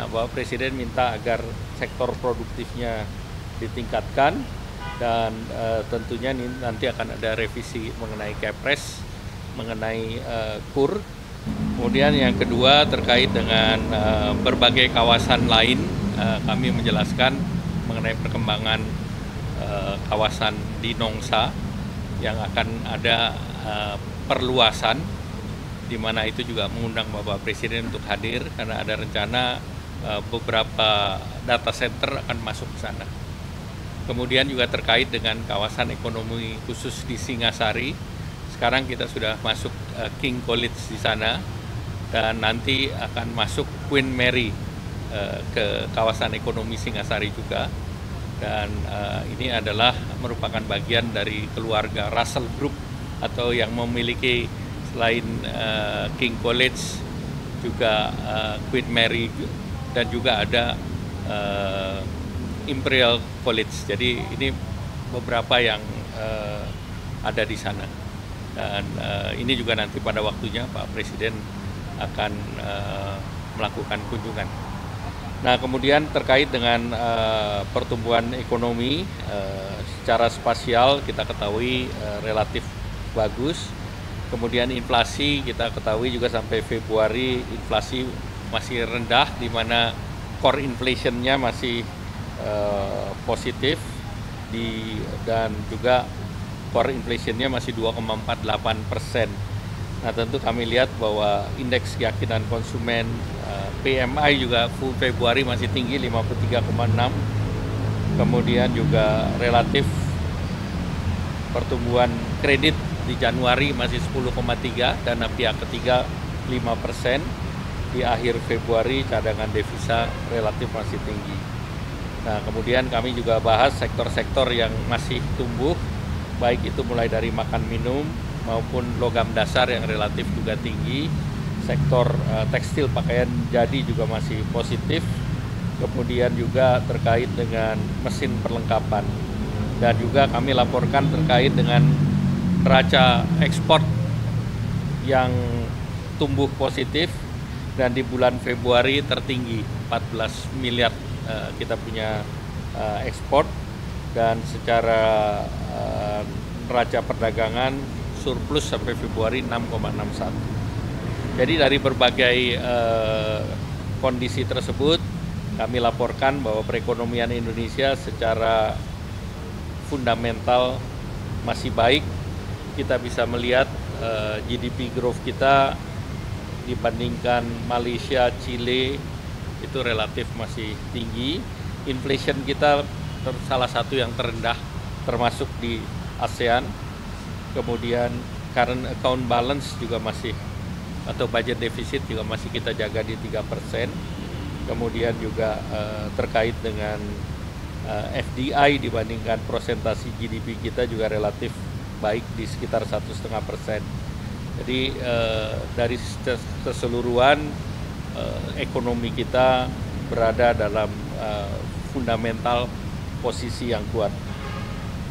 Nah, Bapak Presiden minta agar sektor produktifnya ditingkatkan dan tentunya nanti akan ada revisi mengenai Kepres, mengenai KUR. Kemudian yang kedua terkait dengan berbagai kawasan lain, kami menjelaskan mengenai perkembangan kawasan di Nongsa yang akan ada perluasan, di mana itu juga mengundang Bapak Presiden untuk hadir karena ada rencana beberapa data center akan masuk ke sana. Kemudian juga terkait dengan kawasan ekonomi khusus di Singasari, sekarang kita sudah masuk King College di sana dan nanti akan masuk Queen Mary ke kawasan ekonomi Singasari juga. Dan ini adalah merupakan bagian dari keluarga Russell Group atau yang memiliki selain King College juga Queen Mary dan juga ada Imperial College. Jadi ini beberapa yang ada di sana. Dan ini juga nanti pada waktunya Pak Presiden akan melakukan kunjungan. Nah, kemudian terkait dengan pertumbuhan ekonomi secara spasial kita ketahui relatif bagus. Kemudian inflasi kita ketahui juga sampai Februari inflasi masih rendah, di mana core inflation-nya masih positif dan juga core inflation-nya masih 2,48%. Nah, tentu kami lihat bahwa indeks keyakinan konsumen PMI juga full Februari masih tinggi 53,6. Kemudian juga relatif pertumbuhan kredit di Januari masih 10,3, dana pihak ketiga 5%. Di akhir Februari cadangan devisa relatif masih tinggi. Nah, kemudian kami juga bahas sektor-sektor yang masih tumbuh, baik itu mulai dari makan minum maupun logam dasar yang relatif juga tinggi. Sektor tekstil pakaian jadi juga masih positif. Kemudian juga terkait dengan mesin perlengkapan. Dan juga kami laporkan terkait dengan neraca ekspor yang tumbuh positif dan di bulan Februari tertinggi 14 miliar kita punya ekspor, dan secara neraca perdagangan surplus sampai Februari 6,61. Jadi dari berbagai kondisi tersebut kami laporkan bahwa perekonomian Indonesia secara fundamental masih baik. Kita bisa melihat GDP growth kita dibandingkan Malaysia, Chile itu relatif masih tinggi. Inflation kita salah satu yang terendah termasuk di ASEAN. Kemudian current account balance juga masih, atau budget deficit juga masih kita jaga di 3%. Kemudian juga terkait dengan FDI dibandingkan prosentasi GDP kita juga relatif baik di sekitar 1,5%. Jadi dari keseluruhan ekonomi kita berada dalam fundamental posisi yang kuat.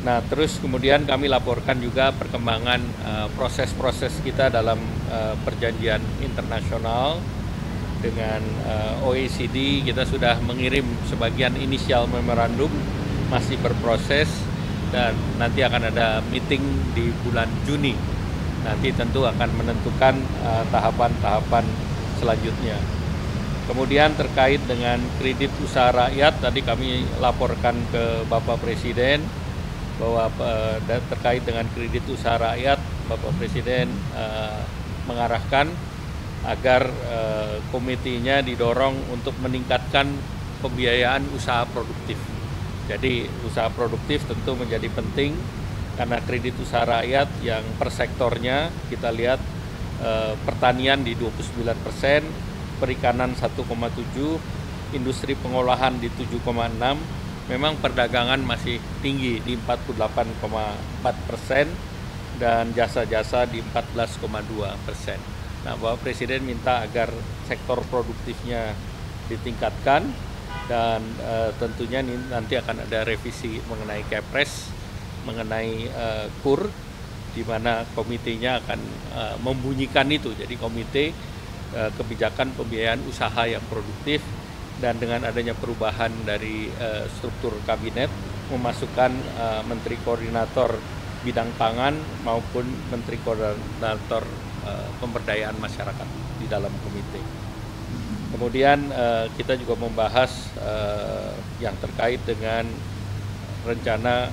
Nah, terus kemudian kami laporkan juga perkembangan proses-proses kita dalam perjanjian internasional dengan OECD. Kita sudah mengirim sebagian inisial memorandum, masih berproses, dan nanti akan ada meeting di bulan Juni. Nanti tentu akan menentukan tahapan-tahapan selanjutnya. Kemudian terkait dengan kredit usaha rakyat, tadi kami laporkan ke Bapak Presiden bahwa terkait dengan kredit usaha rakyat, Bapak Presiden mengarahkan agar komitinya didorong untuk meningkatkan pembiayaan usaha produktif. Jadi usaha produktif tentu menjadi penting karena kredit usaha rakyat yang per sektornya kita lihat pertanian di 29%, perikanan 1,7%, industri pengolahan di 7,6%, memang perdagangan masih tinggi di 48,4% dan jasa-jasa di 14,2%. Nah, Bapak Presiden minta agar sektor produktifnya ditingkatkan dan tentunya nanti akan ada revisi mengenai Kepres, mengenai KUR, di mana komitenya akan membunyikan itu. Jadi komite kebijakan pembiayaan usaha yang produktif dan dengan adanya perubahan dari struktur kabinet, memasukkan menteri koordinator bidang pangan maupun menteri koordinator pemberdayaan masyarakat di dalam komite. Kemudian kita juga membahas yang terkait dengan rencana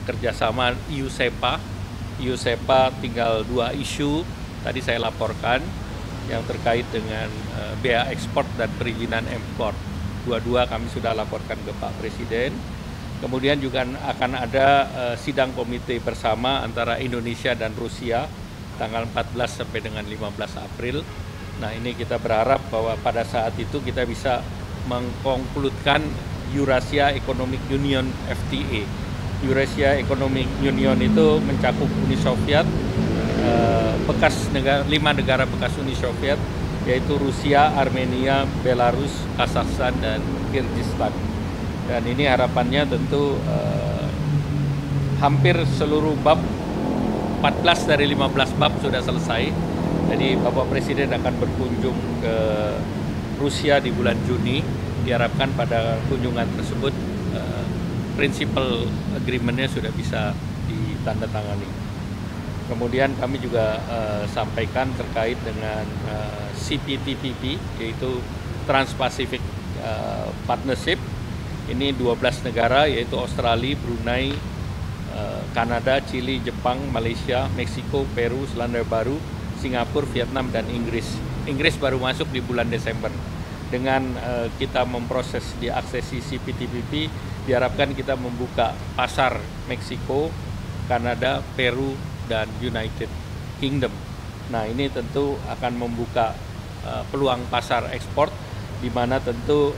kerjasama EU-SEPA. EU-SEPA tinggal 2 isu tadi saya laporkan yang terkait dengan bea ekspor dan perizinan ekspor. Dua-dua kami sudah laporkan ke Pak Presiden. Kemudian juga akan ada sidang komite bersama antara Indonesia dan Rusia tanggal 14 sampai dengan 15 April. Nah, ini kita berharap bahwa pada saat itu kita bisa mengkonkludkan Eurasia Economic Union FTA. Eurasia Economic Union itu mencakup Uni Soviet, 5 negara bekas Uni Soviet, yaitu Rusia, Armenia, Belarus, Kazakhstan, dan Kyrgyzstan. Dan ini harapannya tentu hampir seluruh bab 14 dari 15 bab sudah selesai. Jadi Bapak Presiden akan berkunjung ke Rusia di bulan Juni. Diharapkan pada kunjungan tersebut principal agreement-nya sudah bisa ditandatangani. Kemudian kami juga sampaikan terkait dengan CPTPP, yaitu Trans-Pacific Partnership. Ini 12 negara, yaitu Australia, Brunei, Kanada, Chili, Jepang, Malaysia, Meksiko, Peru, Selandia Baru, Singapura, Vietnam, dan Inggris. Inggris baru masuk di bulan Desember. Dengan kita memproses di aksesi CPTPP, diharapkan kita membuka pasar Meksiko, Kanada, Peru, dan United Kingdom. Nah, ini tentu akan membuka peluang pasar ekspor, di mana tentu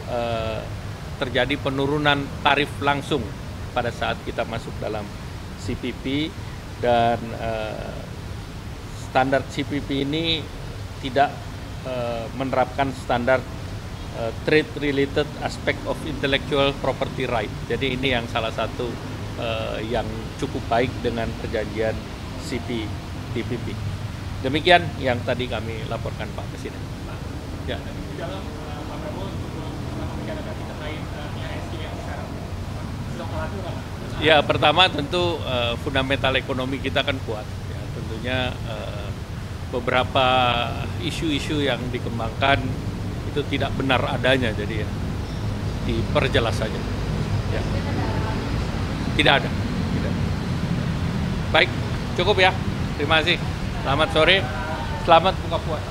terjadi penurunan tarif langsung pada saat kita masuk dalam CPP, dan standar CPP ini tidak menerapkan standar trade related aspect of intellectual property right. Jadi ini yang salah satu yang cukup baik dengan perjanjian CPTPP. Demikian yang tadi kami laporkan Pak Presiden. Ya. Di dalam Pak Prabowo membicarakan terkait IHSG yang sekarang sudah mengatur nggak? Ya, pertama tentu fundamental ekonomi kita kan kuat. Ya, tentunya beberapa isu-isu yang dikembangkan itu tidak benar adanya, jadi ya diperjelas saja. Ya. Tidak ada. Tidak. Baik, cukup ya. Terima kasih. Selamat sore. Selamat buka puasa.